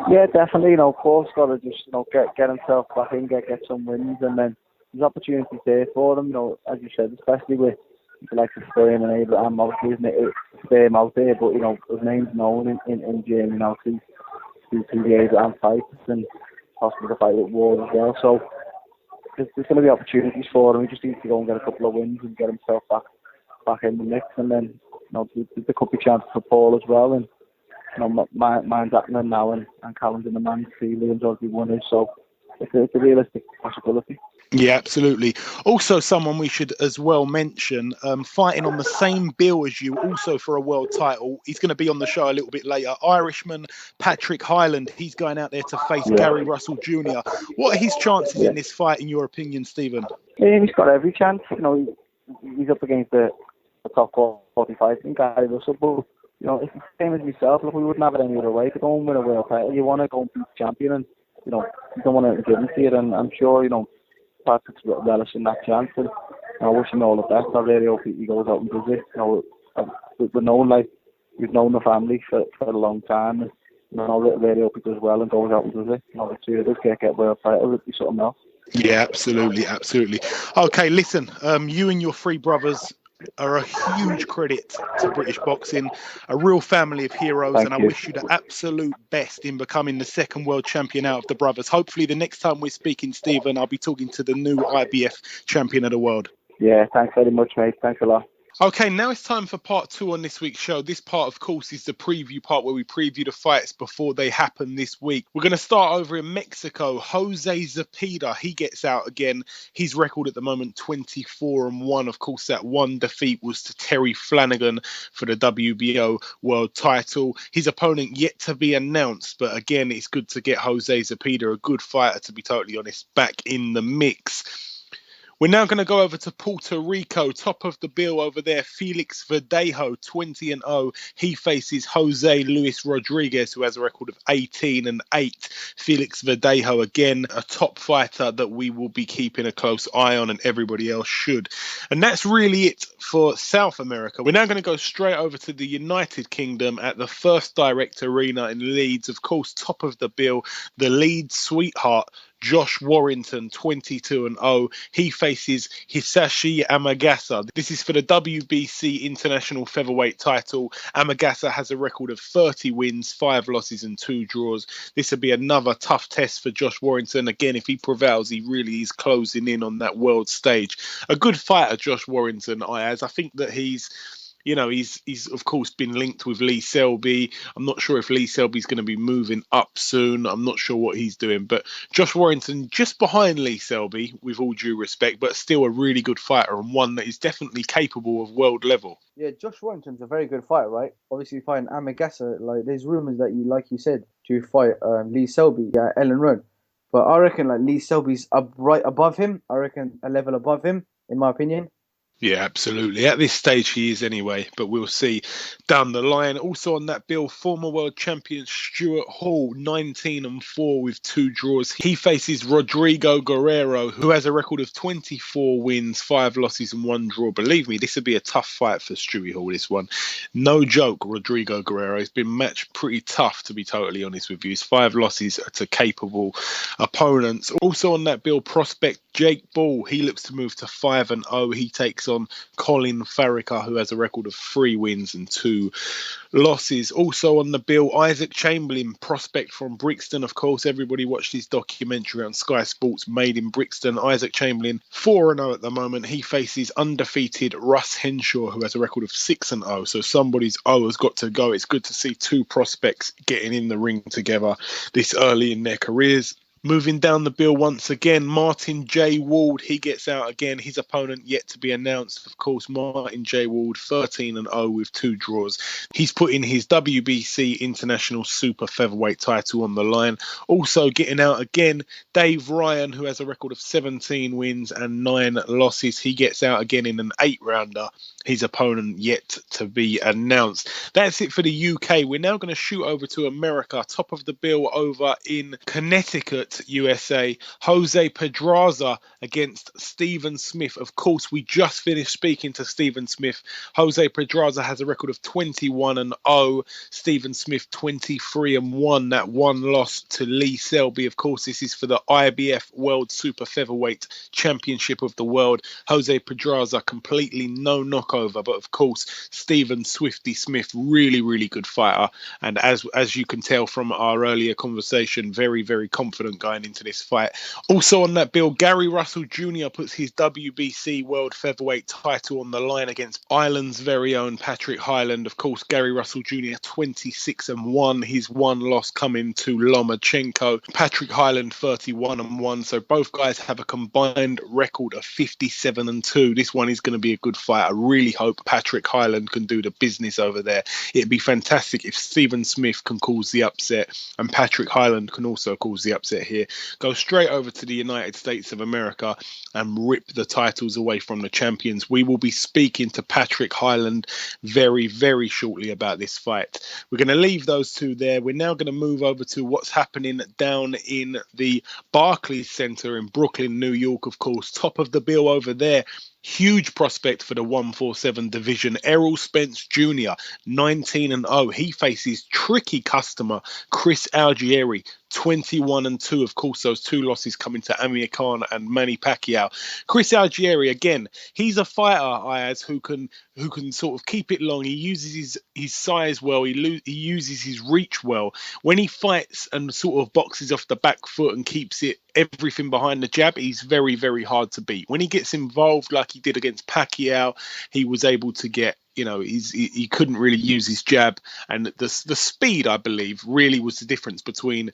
Yeah, definitely. Paul's got to just get himself back in, get some wins, and then there's opportunities there for him. As you said, especially with the likes of Sturm and Abraham, obviously, isn't it? Sturm out there, but his name's known in Germany now through the Abraham fights and possibly the fight with Ward as well. So there's going to be opportunities for him. He just needs to go and get a couple of wins and get himself back in the mix, and then there could be chances for Paul as well. And mine's happening now, and Callum's in the man. Liam's already won it, so it's a realistic possibility. Yeah, absolutely. Also, someone we should as well mention, fighting on the same bill as you, also for a world title. He's going to be on the show a little bit later. Irishman Patrick Hyland. He's going out there to face Gary Russell Jr. What are his chances in this fight, in your opinion, Stephen? He's got every chance. He's up against the top 45 in Gary Russell, but it's the same as myself. Look, we wouldn't have it any other way to go and win a world title. You want to go and beat the champion, and you don't want to give him to you. And I'm sure Patrick's relishing that chance, and I wish him all the best. I really hope he goes out and does it. We've known the family for a long time, and I really hope he does well and goes out and does it. The two of us get world title, it'd be something else. Yeah, absolutely. Okay, listen, you and your three brothers are a huge credit to British boxing, a real family of heroes. I wish you the absolute best in becoming the second world champion out of the brothers. Hopefully the next time we're speaking, Stephen, I'll be talking to the new IBF champion of the world. Yeah, thanks very much, mate. Thanks a lot. Okay, now it's time for part 2 on this week's show. This part, of course, is the preview part where we preview the fights before they happen this week. We're going to start over in Mexico. Jose Pedreza, he gets out again. His record at the moment, 24-1. Of course, that one defeat was to Terry Flanagan for the WBO world title. His opponent yet to be announced, but again, it's good to get Jose Pedreza, a good fighter, to be totally honest, back in the mix. We're now going to go over to Puerto Rico. Top of the bill over there, Felix Verdejo, 20-0. He faces Jose Luis Rodriguez, who has a record of 18-8. Felix Verdejo, again, a top fighter that we will be keeping a close eye on, and everybody else should. And that's really it for South America. We're now going to go straight over to the United Kingdom at the First Direct Arena in Leeds. Of course, top of the bill, the Leeds sweetheart, Josh Warrington, 22-0. He faces Hisashi Amagasa. This is for the WBC International Featherweight title. Amagasa has a record of 30 wins, 5 losses and 2 draws. This will be another tough test for Josh Warrington. Again, if he prevails, he really is closing in on that world stage. A good fighter, Josh Warrington, Ayaz. I think that he's of course been linked with Lee Selby. I'm not sure if Lee Selby's going to be moving up soon. I'm not sure what he's doing, but Josh Warrington just behind Lee Selby, with all due respect, but still a really good fighter and one that is definitely capable of world level. Yeah, Josh Warrington's a very good fighter, right? Obviously, fighting Amagasa, like there's rumours that like you said, to fight Lee Selby at Ellen Road, but I reckon like Lee Selby's up right above him. I reckon a level above him, in my opinion. Yeah, absolutely. At this stage, he is anyway, but we'll see down the line. Also on that bill, former world champion Stuart Hall, 19-4 with 2 draws. He faces Rodrigo Guerrero, who has a record of 24 wins, 5 losses and 1 draw. Believe me, this would be a tough fight for Stewie Hall, this one. No joke, Rodrigo Guerrero. He's been matched pretty tough, to be totally honest with you. His 5 losses to capable opponents. Also on that bill, prospect Jake Ball. He looks to move to 5-0. He takes on Colin Farricker, who has a record of 3 wins and 2 losses. Also on the bill, Isaac Chamberlain, prospect from Brixton. Of course, everybody watched his documentary on Sky Sports, Made in Brixton. Isaac Chamberlain, 4-0 at the moment. He faces undefeated Russ Henshaw, who has a record of 6-0. So somebody's O has got to go. It's good to see 2 prospects getting in the ring together this early in their careers. Moving down the bill once again, Martin J. Ward, he gets out again. His opponent yet to be announced. Of course, Martin J. Ward, 13-0 with 2 draws. He's putting his WBC International Super Featherweight title on the line. Also getting out again, Dave Ryan, who has a record of 17 wins and 9 losses. He gets out again in an 8-rounder. His opponent yet to be announced. That's it for the UK. We're now going to shoot over to America. Top of the bill over in Connecticut, USA. Jose Pedreza against Stephen Smith. Of course, we just finished speaking to Stephen Smith. Jose Pedreza has a record of 21-0. Stephen Smith 23-1. That 1 loss to Lee Selby. Of course, this is for the IBF World Super Featherweight Championship of the World. Jose Pedreza completely no knockover, but of course, Stephen Swifty Smith, really, really good fighter. And as you can tell from our earlier conversation, very, very confident going into this fight. Also on that bill, Gary Russell Jr. puts his WBC World Featherweight title on the line against Ireland's very own Patrick Hyland. Of course, Gary Russell Jr. 26-1. His 1 loss coming to Lomachenko. Patrick Hyland 31-1. So both guys have a combined record of 57-2. This one is going to be a good fight. I really hope Patrick Hyland can do the business over there. It'd be fantastic if Stephen Smith can cause the upset and Patrick Hyland can also cause the upset here. Go straight over to the United States of America and rip the titles away from the champions. We will be speaking to Patrick Hyland very, very shortly about this fight. We're going to leave those two there. We're now going to move over to what's happening down in the Barclays Center in Brooklyn, New York, of course. Top of the bill over there. Huge prospect for the 147 division, Errol Spence Jr., 19-0. He faces tricky customer Chris Algieri, 21-2. Of course, those 2 losses coming to Amir Khan and Manny Pacquiao. Chris Algieri, again, he's a fighter, Ayaz, who can sort of keep it long. He uses his size well. He uses his reach well. When he fights and sort of boxes off the back foot and keeps everything behind the jab, he's very, very hard to beat. When he gets involved like he did against Pacquiao, he was able to get, he couldn't really use his jab. And the speed, I believe, really was the difference between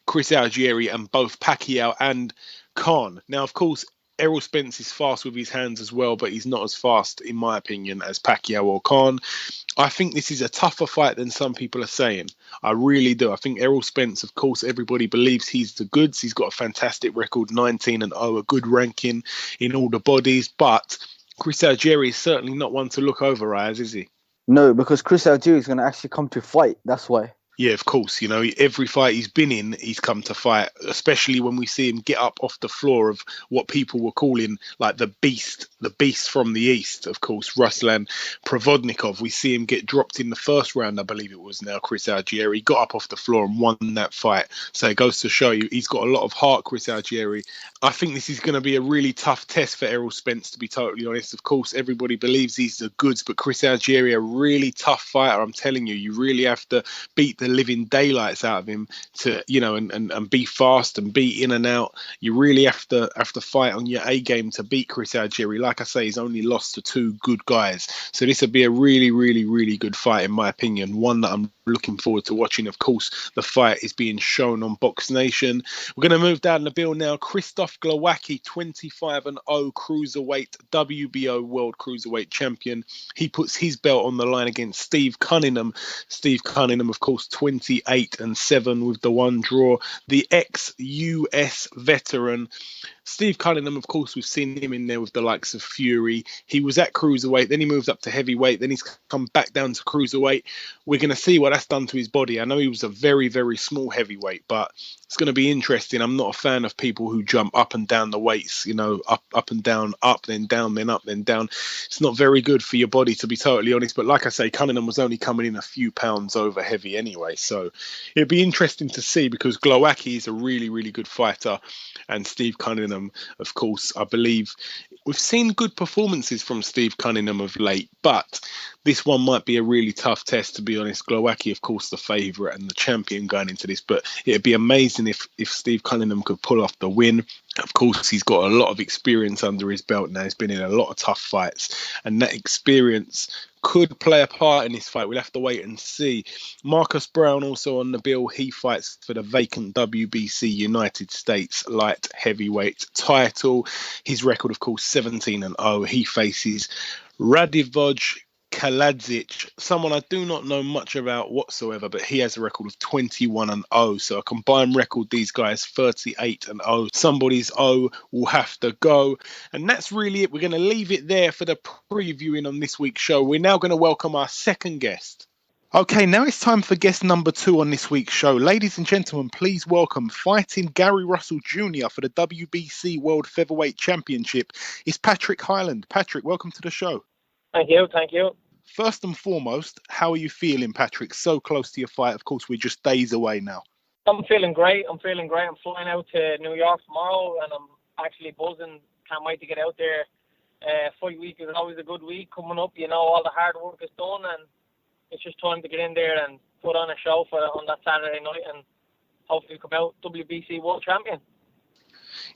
Chris Algieri and both Pacquiao and Khan. Now, of course, Errol Spence is fast with his hands as well, but he's not as fast, in my opinion, as Pacquiao or Khan. I think this is a tougher fight than some people are saying. I really do. I think Errol Spence, of course, everybody believes he's the goods. He's got a fantastic record, 19-0, a good ranking in all the bodies. But Chris Algieri is certainly not one to look over, Ayaz, is he? No, because Chris Algieri is going to actually come to fight. That's why. Yeah, of course. You know, every fight he's been in, he's come to fight, especially when we see him get up off the floor of what people were calling like the beast from the East, of course, Ruslan Provodnikov. We see him get dropped in the first round, I believe it was now, Chris Algieri. Got up off the floor and won that fight. So it goes to show you he's got a lot of heart, Chris Algieri. I think this is going to be a really tough test for Errol Spence, to be totally honest. Of course, everybody believes he's the goods, but Chris Algieri, a really tough fighter. I'm telling you, you really have to beat the living daylights out of him to, you know, and be fast and be in and out. You really have to fight on your A game to beat Chris Algieri. Like I say, he's only lost to two good guys. So this will be a really, really, really good fight, in my opinion. One that I'm looking forward to watching. Of course, the fight is being shown on Box Nation. We're going to move down the bill now. Krzysztof Glowacki, 25-0 cruiserweight WBO World Cruiserweight Champion. He puts his belt on the line against Steve Cunningham. Steve Cunningham, of course, 28-7 with the one draw. The ex-US veteran. Steve Cunningham, of course, we've seen him in there with the likes of Fury. He was at cruiserweight, then he moved up to heavyweight, then he's come back down to cruiserweight. We're going to see what that's done to his body. I know he was a very, very small heavyweight, but it's going to be interesting. I'm not a fan of people who jump up and down the weights, you know, up and down, up, then down, then up, then down. It's not very good for your body, to be totally honest. But like I say, Cunningham was only coming in a few pounds over heavy anyway. So it'd be interesting to see, because Glowacki is a really, really good fighter. And Steve Cunningham, of course, I believe we've seen good performances from Steve Cunningham of late, but this one might be a really tough test, to be honest. Glowacki, of course, the favourite and the champion going into this, but it'd be amazing if Steve Cunningham could pull off the win. Of course, he's got a lot of experience under his belt now. He's been in a lot of tough fights, and that experience could play a part in this fight. We'll have to wait and see. Marcus Brown also on the bill. He fights for the vacant WBC United States light heavyweight title. His record, of course, 17-0. He faces Radivoj Kaladzic, someone I do not know much about whatsoever, but he has a record of 21-0. So a combined record, these guys 38-0. Somebody's O will have to go. And that's really it. We're going to leave it there for the previewing on this week's show. We're now going to welcome our second guest. Okay, now it's time for guest number 2 on this week's show. Ladies and gentlemen, please welcome fighting Gary Russell Jr. for the WBC World Featherweight Championship. It's Patrick Hyland. Patrick, welcome to the show. Thank you. First and foremost, how are you feeling, Patrick? So close to your fight. Of course, we're just days away now. I'm feeling great. I'm flying out to New York tomorrow, and I'm actually buzzing. Can't wait to get out there. Fight week is always a good week coming up. You know, all the hard work is done, and it's just time to get in there and put on a show on that Saturday night, and hopefully come out WBC World Champion.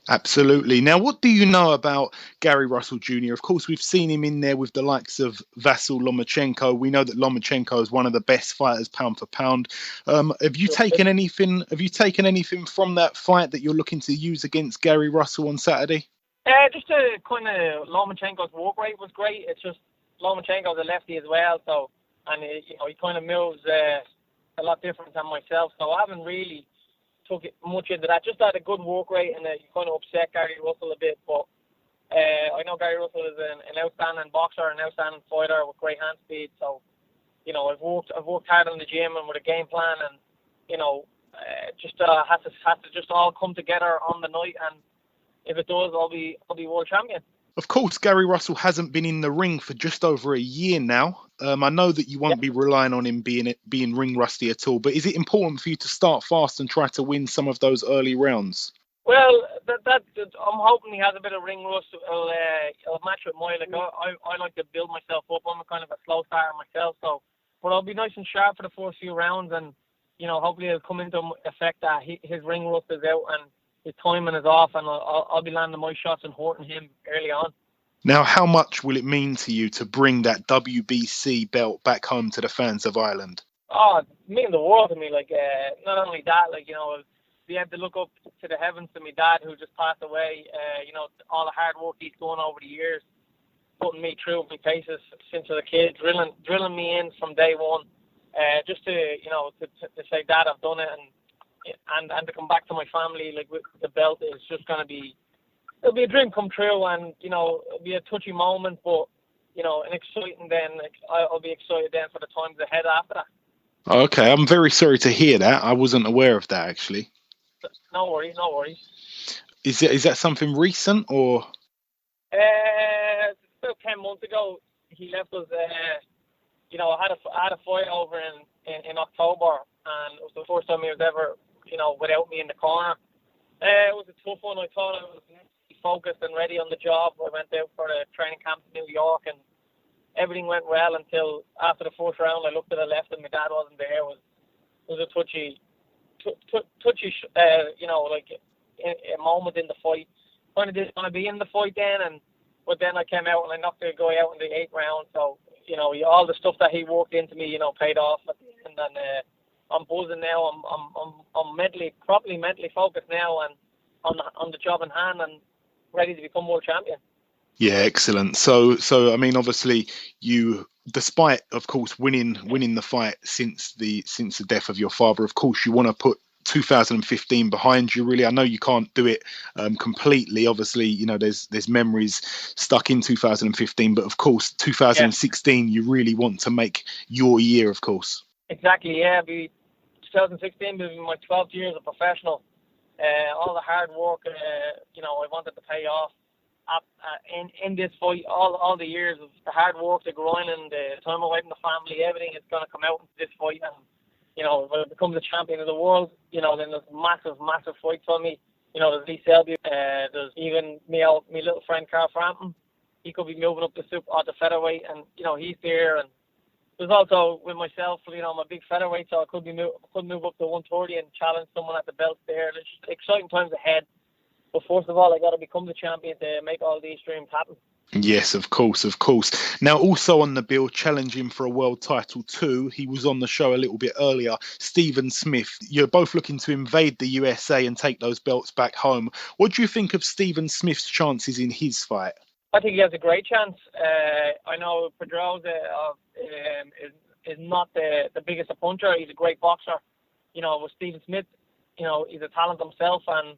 Absolutely. Now, what do you know about Gary Russell Jr.? Of course, we've seen him in there with the likes of Vasyl Lomachenko. We know that Lomachenko is one of the best fighters pound for pound. Have you taken anything from that fight that you're looking to use against Gary Russell on Saturday? Just a kind of Lomachenko's work rate was great. It's just Lomachenko's a lefty as well, so he kind of moves a lot different than myself. So I haven't really took it much into that. Just had a good work rate, and you kind of upset Gary Russell a bit. But I know Gary Russell is an outstanding boxer, an outstanding fighter with great hand speed. So, I've worked hard in the gym and with a game plan, and just has to just all come together on the night. And if it does, I'll be world champion. Of course, Gary Russell hasn't been in the ring for just over a year now. I know that you won't be relying on him being ring rusty at all, but is it important for you to start fast and try to win some of those early rounds? Well, I'm hoping he has a bit of ring rust. I'll match with my I like to build myself up. I'm a kind of a slow starter myself, but I'll be nice and sharp for the first few rounds, and hopefully it'll come into effect that his ring rust is out and his timing is off, and I'll be landing my shots and hurting him early on. Now, how much will it mean to you to bring that WBC belt back home to the fans of Ireland? Oh, it means the world to me. Not only that, be able to look up to the heavens to my dad who just passed away. All the hard work he's done over the years, putting me through my paces since I was a kid, drilling me in from day one. Just to say, Dad, I've done it, and to come back to my family like with the belt is just going to be, it'll be a dream come true, and it'll be a touchy moment, but an exciting then. I'll be excited then for the times ahead after that. Okay, I'm very sorry to hear that. I wasn't aware of that actually. No worries. Is that something recent or? About 10 months ago, he left us. I had a fight over in October, and it was the first time he was ever, without me in the corner. It was a tough one. I thought I was focused and ready on the job. I went out for the training camp in New York, and everything went well until after the first round. I looked to the left, and my dad wasn't there. It was a touchy, a moment in the fight. Kind of didn't want to be in the fight then, but then I came out and I knocked the guy out in the 8th round. So all the stuff that he worked into me, paid off at the end, and I'm buzzing now. I'm properly mentally focused now, and on the job in hand, and ready to become world champion. Yeah, excellent. So I mean, obviously, you, despite of course winning the fight since the death of your father, of course, you want to put 2015 behind you. Really, I know you can't do it completely. Obviously, there's memories stuck in 2015, but of course, 2016, you really want to make your year, of course. Exactly. Yeah, 2016 will be my 12th year as a professional. All the hard work, I wanted to pay off. In this fight, all the years of the hard work, the grinding, the time away from the family, everything is going to come out into this fight. And when I become the champion of the world, then there's massive fights for me. There's Lee Selby, there's even me little friend Carl Frampton. He could be moving up the featherweight, and he's there. And there's also with myself, I'm a big featherweight, so I could move up to 130 and challenge someone at the belt there. There's exciting times ahead. But first of all, I got to become the champion to make all these dreams happen. Yes, of course. Now, also on the bill, challenging for a world title too. He was on the show a little bit earlier. Stephen Smith. You're both looking to invade the USA and take those belts back home. What do you think of Stephen Smith's chances in his fight? I think he has a great chance. I know Pedreza is not the biggest a puncher. He's a great boxer. With Stephen Smith, he's a talent himself, and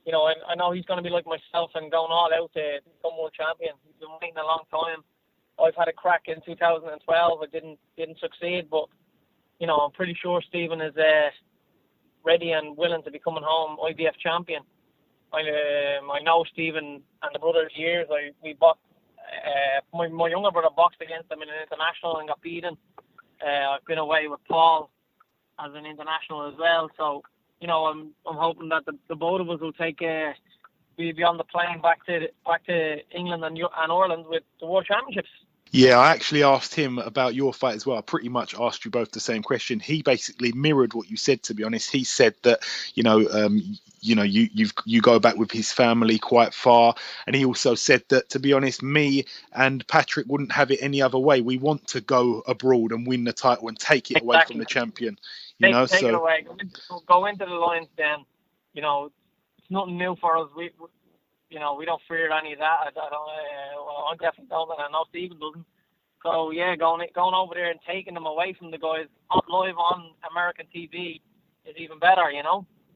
I know he's going to be like myself and going all out to become world champion. He's been waiting a long time. I've had a crack in 2012. I didn't succeed, but I'm pretty sure Stephen is ready and willing to be coming home IBF champion. I know Stephen and the brothers years. We boxed. My younger brother boxed against him in an international and got beaten. I've been away with Paul as an international as well. So. I'm hoping that the both of us will be on the plane back to England and Ireland with the World Championships. Yeah, I actually asked him about your fight as well. I pretty much asked you both the same question. He basically mirrored what you said, to be honest. He said that, you go back with his family quite far. And he also said that, to be honest, me and Patrick wouldn't have it any other way. We want to go abroad and win the title and take it away from the champion. Take it away. Go into the lines then. It's nothing new for us. We don't fear any of that. I definitely don't, and I know Stephen doesn't. So yeah, going over there and taking them away from the guys live on American TV is even better,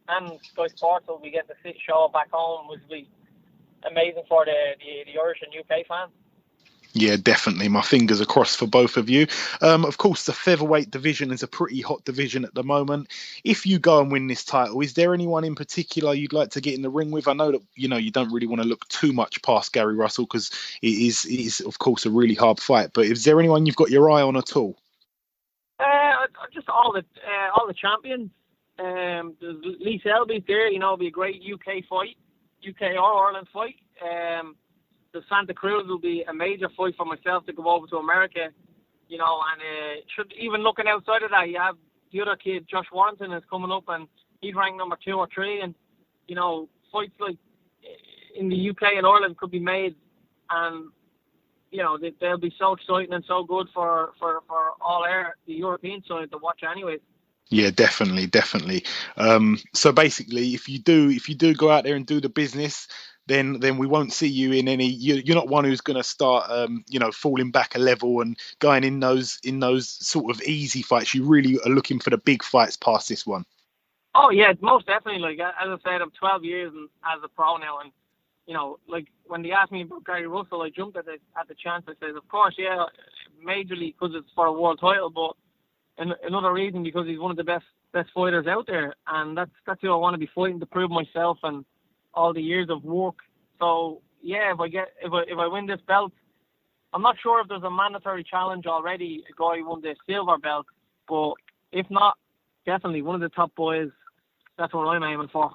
And Sky Sports will be getting the show back home, which will be amazing for the Irish and UK fans. Yeah, definitely. My fingers are crossed for both of you. Of course, the featherweight division is a pretty hot division at the moment. If you go and win this title, is there anyone in particular you'd like to get in the ring with? I know that, you don't really want to look too much past Gary Russell because it is, of course, a really hard fight. But is there anyone you've got your eye on at all? Just all the champions. Lee Selby's there, it'll be a great UK fight, UK or Ireland fight. The Santa Cruz will be a major fight for myself to go over to America, and should even looking outside of that, you have the other kid, Josh Warrington, is coming up, and he's ranked number 2 or 3, and fights like in the UK and Ireland could be made, and they'll be so exciting and so good for all the European side to watch anyways. Yeah, definitely. So basically, if you do go out there and do the business, then we won't see you in any. You're not one who's going to start, falling back a level and going in those sort of easy fights. You really are looking for the big fights past this one. Oh yeah, most definitely. Like as I said, I'm 12 years as a pro now, and like when they asked me about Gary Russell, I jumped at the chance. I said, of course, yeah, majorly because it's for a world title, but another reason because he's one of the best fighters out there, and that's who I want to be fighting to prove myself and all the years of work. So yeah, if I win this belt, I'm not sure if there's a mandatory challenge already. A guy won the silver belt, but if not, definitely one of the top boys. That's what I'm aiming for.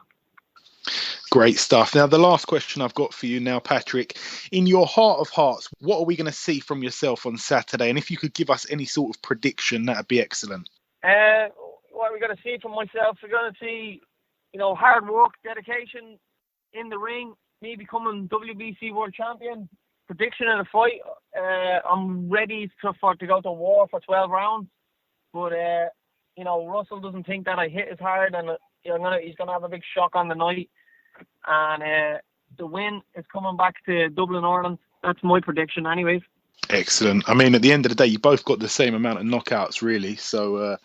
Great stuff. Now, the last question I've got for you now, Patrick, in your heart of hearts, what are we going to see from yourself on Saturday? And if you could give us any sort of prediction, that'd be excellent. What are we going to see from myself? We're going to see, hard work, dedication in the ring, me becoming WBC world champion. Prediction in a fight, I'm ready to go to war for 12 rounds. But, Russell doesn't think that I hit as hard, and he's going to have a big shock on the night. And the win is coming back to Dublin, Ireland. That's my prediction anyways. Excellent. I mean, at the end of the day, you both got the same amount of knockouts, really. So,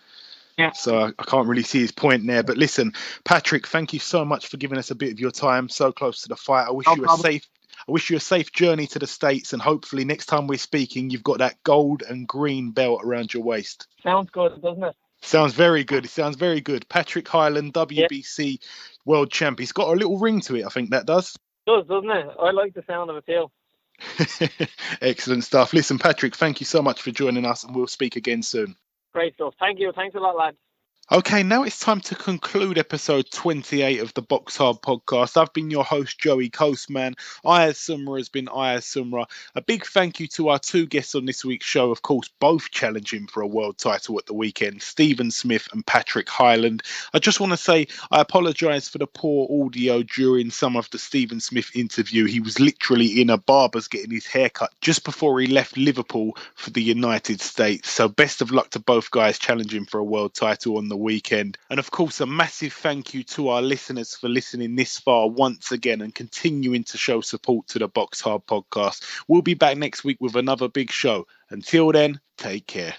yeah. So I can't really see his point there. But listen, Patrick, thank you so much for giving us a bit of your time so close to the fight. I wish you a safe journey to the States, and hopefully next time we're speaking, you've got that gold and green belt around your waist. Sounds good, doesn't it? Sounds very good. It sounds very good. Patrick Hyland, WBC world champ. He's got a little ring to it, I think that does. It does, doesn't it? I like the sound of it too. Excellent stuff. Listen, Patrick, thank you so much for joining us, and we'll speak again soon. Great stuff. Thank you. Thanks a lot, lads. Okay, now it's time to conclude episode 28 of the BoxHard Podcast. I've been your host, Joey Coastman. Ayaz Sumra has been Ayaz Sumra. A big thank you to our two guests on this week's show, of course, both challenging for a world title at the weekend, Stephen Smith and Patrick Hyland. I just want to say I apologise for the poor audio during some of the Stephen Smith interview. He was literally in a barber's getting his hair cut just before he left Liverpool for the United States. So best of luck to both guys challenging for a world title on the weekend. And of course, a massive thank you to our listeners for listening this far once again and continuing to show support to the BoxHard Podcast. We'll be back next week with another big show. Until then, take care.